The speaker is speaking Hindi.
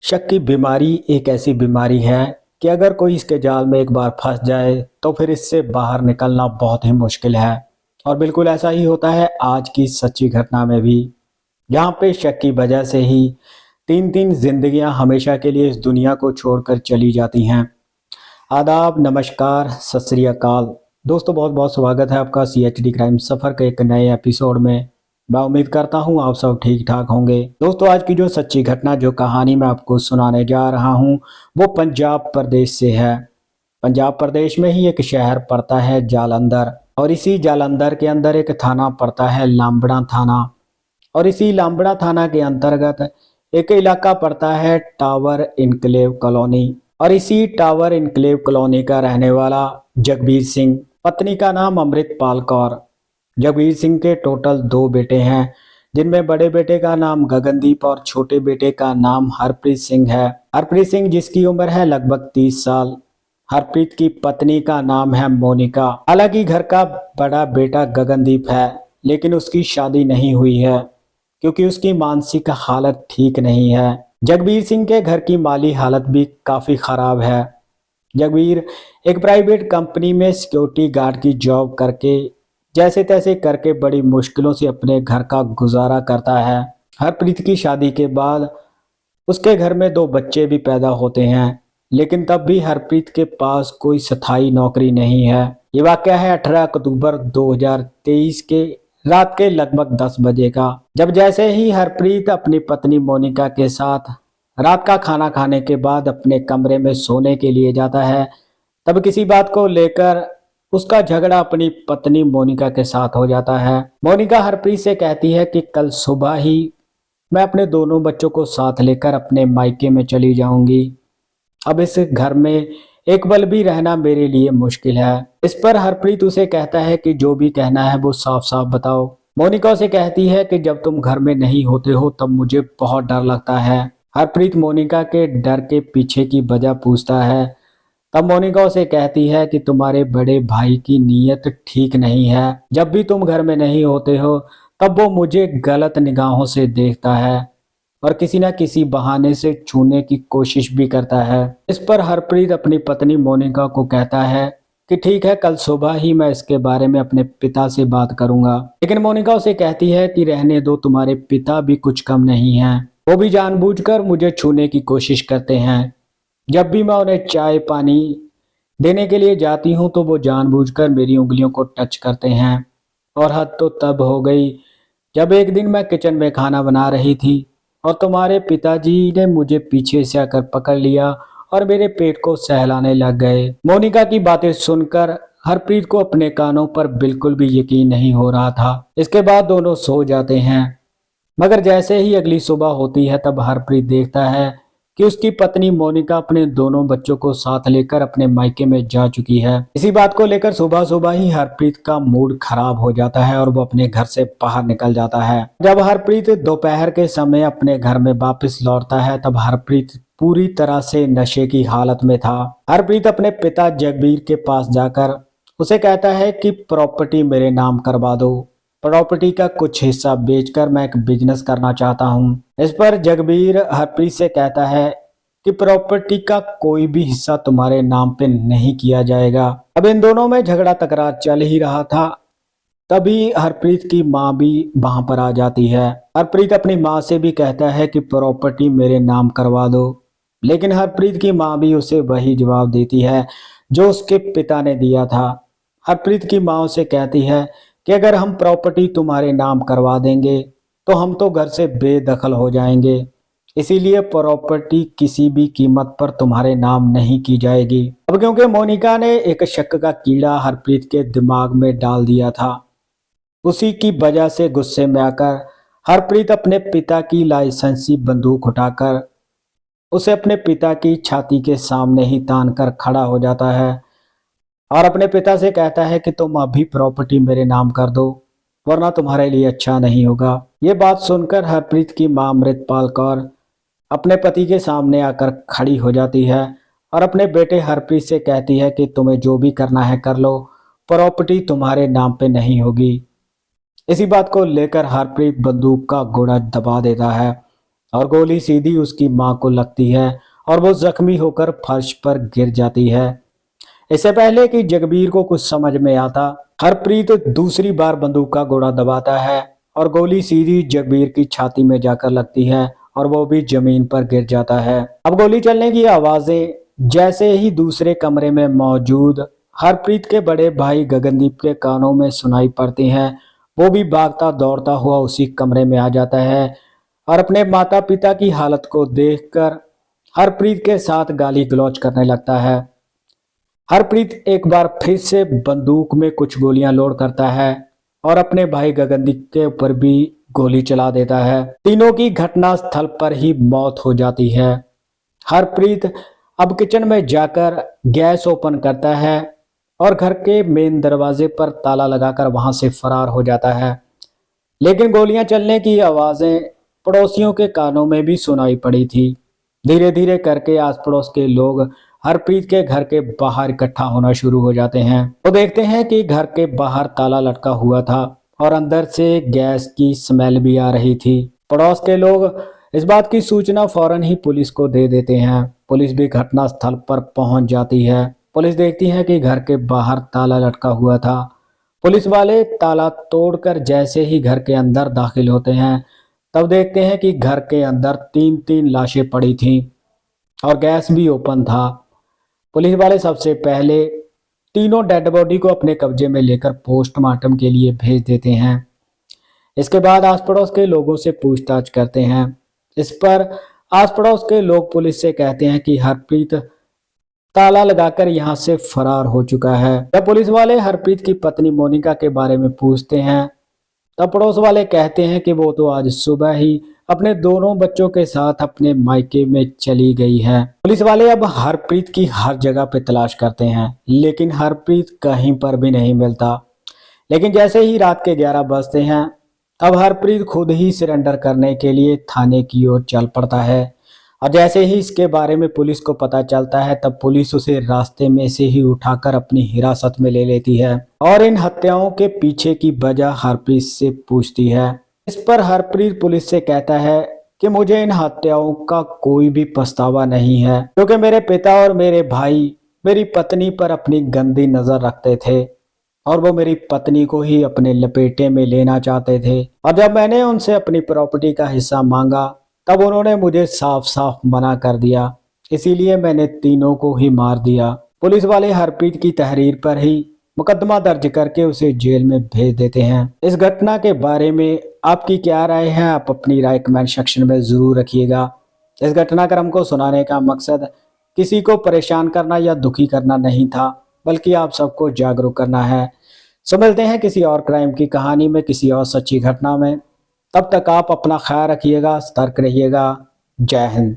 शक की बीमारी एक ऐसी बीमारी है कि अगर कोई इसके जाल में एक बार फंस जाए तो फिर इससे बाहर निकलना बहुत ही मुश्किल है। और बिल्कुल ऐसा ही होता है आज की सच्ची घटना में भी, जहाँ पे शक की वजह से ही तीन तीन जिंदगियां हमेशा के लिए इस दुनिया को छोड़कर चली जाती हैं। आदाब, नमस्कार, सत श्री अकाल। दोस्तों, बहुत बहुत स्वागत है आपका CHD क्राइम सफ़र के एक नए एपिसोड में। मैं उम्मीद करता हूं आप सब ठीक ठाक होंगे। दोस्तों, आज की जो सच्ची घटना, जो कहानी मैं आपको सुनाने जा रहा हूं, वो पंजाब प्रदेश से है। पंजाब प्रदेश में ही एक शहर पड़ता है जालंधर, और इसी जालंधर के अंदर एक थाना पड़ता है लांबड़ा थाना, और इसी लांबड़ा थाना के अंतर्गत एक इलाका पड़ता है टावर इनक्लेव कॉलोनी। और इसी टावर इनक्लेव कॉलोनी का रहने वाला जगबीर सिंह, पत्नी का नाम अमृतपाल कौर। जगबीर सिंह के टोटल 2 बेटे हैं, जिनमें बड़े बेटे का नाम गगनदीप और छोटे बेटे का नाम हरप्रीत सिंह है। हरप्रीत सिंह जिसकी उम्र है लगभग 30 साल। हरप्रीत की पत्नी का नाम है मोनिका। हालांकि घर का बड़ा बेटा गगनदीप है, लेकिन उसकी शादी नहीं हुई है क्योंकि उसकी मानसिक हालत ठीक नहीं है। जगबीर सिंह के घर की माली हालत भी काफी खराब है। जगबीर एक प्राइवेट कंपनी में सिक्योरिटी गार्ड की जॉब करके जैसे तैसे करके बड़ी मुश्किलों से अपने घर का गुजारा करता है। हरप्रीत की शादी के बाद उसके घर में 2 बच्चे भी पैदा होते हैं, लेकिन तब भी हरप्रीत के पास कोई स्थायी नौकरी नहीं है। ये वाकया है 18 अक्टूबर 2023 के रात के लगभग 10 बजे का, जब जैसे ही हरप्रीत अपनी पत्नी मोनिका के साथ रात का खाना खाने के बाद अपने कमरे में सोने के लिए जाता है, तब किसी बात को लेकर उसका झगड़ा अपनी पत्नी मोनिका के साथ हो जाता है। मोनिका हरप्रीत से कहती है कि कल सुबह ही मैं अपने दोनों बच्चों को साथ लेकर अपने मायके में चली जाऊंगी। अब इस घर में एक पल भी रहना मेरे लिए मुश्किल है। इस पर हरप्रीत उसे कहता है कि जो भी कहना है वो साफ साफ बताओ। मोनिका उसे कहती है कि जब तुम घर में नहीं होते हो तब मुझे बहुत डर लगता है। हरप्रीत मोनिका के डर के पीछे की वजह पूछता है। तब मोनिका उसे कहती है कि तुम्हारे बड़े भाई की नीयत ठीक नहीं है। जब भी तुम घर में नहीं होते हो तब वो मुझे गलत निगाहों से देखता है और किसी न किसी बहाने से छूने की कोशिश भी करता है। इस पर हरप्रीत अपनी पत्नी मोनिका को कहता है कि ठीक है, कल सुबह ही मैं इसके बारे में अपने पिता से बात करूंगा। लेकिन मोनिका उसे कहती है कि रहने दो, तुम्हारे पिता भी कुछ कम नहीं हैं। वो भी जानबूझकर मुझे छूने की कोशिश करते हैं। जब भी मैं उन्हें चाय पानी देने के लिए जाती हूँ तो वो जानबूझकर मेरी उंगलियों को टच करते हैं। और हद तो तब हो गई जब एक दिन मैं किचन में खाना बना रही थी और तुम्हारे पिताजी ने मुझे पीछे से आकर पकड़ लिया और मेरे पेट को सहलाने लग गए। मोनिका की बातें सुनकर हरप्रीत को अपने कानों पर बिल्कुल भी यकीन नहीं हो रहा था। इसके बाद दोनों सो जाते हैं, मगर जैसे ही अगली सुबह होती है तब हरप्रीत देखता है कि उसकी पत्नी मोनिका अपने दोनों बच्चों को साथ लेकर अपने मायके में जा चुकी है। इसी बात को लेकर सुबह सुबह ही हरप्रीत का मूड खराब हो जाता है और वो अपने घर से बाहर निकल जाता है। जब हरप्रीत दोपहर के समय अपने घर में वापस लौटता है तब हरप्रीत पूरी तरह से नशे की हालत में था। हरप्रीत अपने पिता जगबीर के पास जाकर उसे कहता है कि प्रॉपर्टी मेरे नाम करवा दो। प्रॉपर्टी का कुछ हिस्सा बेचकर मैं एक बिजनेस करना चाहता हूँ। इस पर जगबीर हरप्रीत से कहता है कि प्रॉपर्टी का कोई भी हिस्सा तुम्हारे नाम पे नहीं किया जाएगा। अब इन दोनों में झगड़ा तकरार चल ही रहा था, तभी हरप्रीत की माँ भी वहां पर आ जाती है। हरप्रीत अपनी माँ से भी कहता है कि प्रॉपर्टी मेरे नाम करवा दो, लेकिन हरप्रीत की माँ भी उसे वही जवाब देती है जो उसके पिता ने दिया था। हरप्रीत की माँ उसे कहती है कि अगर हम प्रॉपर्टी तुम्हारे नाम करवा देंगे तो हम तो घर से बेदखल हो जाएंगे, इसीलिए प्रॉपर्टी किसी भी कीमत पर तुम्हारे नाम नहीं की जाएगी। अब क्योंकि मोनिका ने एक शक का कीड़ा हरप्रीत के दिमाग में डाल दिया था, उसी की वजह से गुस्से में आकर हरप्रीत अपने पिता की लाइसेंसी बंदूक उठाकर उसे अपने पिता की छाती के सामने ही तान कर खड़ा हो जाता है और अपने पिता से कहता है कि तुम अभी प्रॉपर्टी मेरे नाम कर दो, वरना तुम्हारे लिए अच्छा नहीं होगा। ये बात सुनकर हरप्रीत की मां अमृतपाल कौर अपने पति के सामने आकर खड़ी हो जाती है और अपने बेटे हरप्रीत से कहती है कि तुम्हें जो भी करना है कर लो, प्रॉपर्टी तुम्हारे नाम पे नहीं होगी। इसी बात को लेकर हरप्रीत बंदूक का गोला दबा देता है और गोली सीधी उसकी मां को लगती है और वो जख्मी होकर फर्श पर गिर जाती है। इससे पहले कि जगबीर को कुछ समझ में आता, हरप्रीत दूसरी बार बंदूक का गोला दबाता है और गोली सीधी जगबीर की छाती में जाकर लगती है और वो भी जमीन पर गिर जाता है। अब गोली चलने की आवाजें जैसे ही दूसरे कमरे में मौजूद हरप्रीत के बड़े भाई गगनदीप के कानों में सुनाई पड़ती हैं। वो भी भागता दौड़ता हुआ उसी कमरे में आ जाता है और अपने माता पिता की हालत को देखकर हरप्रीत के साथ गाली गलौज करने लगता है। हरप्रीत एक बार फिर से बंदूक में कुछ गोलियां लोड करता है और अपने भाई गगनदीप के ऊपर भी गोली चला देता है। तीनों की घटना स्थल पर ही मौत हो जाती है। हरप्रीत अब किचन में जाकर गैस ओपन करता है और घर के मेन दरवाजे पर ताला लगाकर वहां से फरार हो जाता है। लेकिन गोलियां चलने की आवाजें पड़ोसियों के कानों में भी सुनाई पड़ी थी। धीरे धीरे करके आस पड़ोस के लोग हरप्रीत के घर के बाहर इकट्ठा होना शुरू हो जाते हैं। वो देखते हैं कि घर के बाहर ताला लटका हुआ था और अंदर से गैस की स्मेल भी आ रही थी। पड़ोस के लोग इस बात की सूचना फौरन ही पुलिस को दे देते हैं। पुलिस भी घटना स्थल पर पहुंच जाती है। पुलिस देखती है कि घर के बाहर ताला लटका हुआ था। पुलिस वाले ताला तोड़कर जैसे ही घर के अंदर दाखिल होते हैं, तब देखते हैं कि घर के अंदर तीन तीन लाशें पड़ी थीं और गैस भी ओपन था। पुलिस वाले सबसे पहले तीनों डेड बॉडी को अपने कब्जे में लेकर पोस्टमार्टम के लिए भेज देते हैं। इसके बाद आस पड़ोस के लोगों से पूछताछ करते हैं। इस पर आस पड़ोस के लोग पुलिस से कहते हैं कि हरप्रीत ताला लगाकर यहाँ से फरार हो चुका है। जब पुलिस वाले हरप्रीत की पत्नी मोनिका के बारे में पूछते हैं, तब पड़ोस वाले कहते हैं कि वो तो आज सुबह ही अपने दोनों बच्चों के साथ अपने मायके में चली गई है। पुलिस वाले अब हरप्रीत की हर जगह पे तलाश करते हैं, लेकिन हरप्रीत कहीं पर भी नहीं मिलता। लेकिन जैसे ही रात के 11 बजते हैं, तब हरप्रीत खुद ही सरेंडर करने के लिए थाने की ओर चल पड़ता है। और जैसे ही इसके बारे में पुलिस को पता चलता है, तब पुलिस उसे रास्ते में से ही उठाकर अपनी हिरासत में ले लेती है और इन हत्याओं के पीछे की वजह हरप्रीत से पूछती है। इस पर हरप्रीत पुलिस से कहता है कि मुझे इन हत्याओं का कोई भी पछतावा नहीं है, क्योंकि मेरे पिता और मेरे भाई मेरी पत्नी पर अपनी गंदी नजर रखते थे और वो मेरी पत्नी को ही अपने लपेटे में लेना चाहते थे। और जब मैंने उनसे अपनी प्रॉपर्टी का हिस्सा मांगा, तब उन्होंने मुझे साफ साफ मना कर दिया। इसीलिए मैंने तीनों को ही मार दिया। पुलिस वाले हरप्रीत की तहरीर पर ही मुकदमा दर्ज करके उसे जेल में भेज देते हैं। इस घटना के बारे में आपकी क्या राय है? आप अपनी राय कमेंट सेक्शन में जरूर रखिएगा। इस घटनाक्रम को सुनाने का मकसद किसी को परेशान करना या दुखी करना नहीं था, बल्कि आप सबको जागरूक करना है। सो मिलते हैं किसी और क्राइम की कहानी में, किसी और सच्ची घटना में। तब तक आप अपना ख्याल रखिएगा, सतर्क रहिएगा। जय हिंद।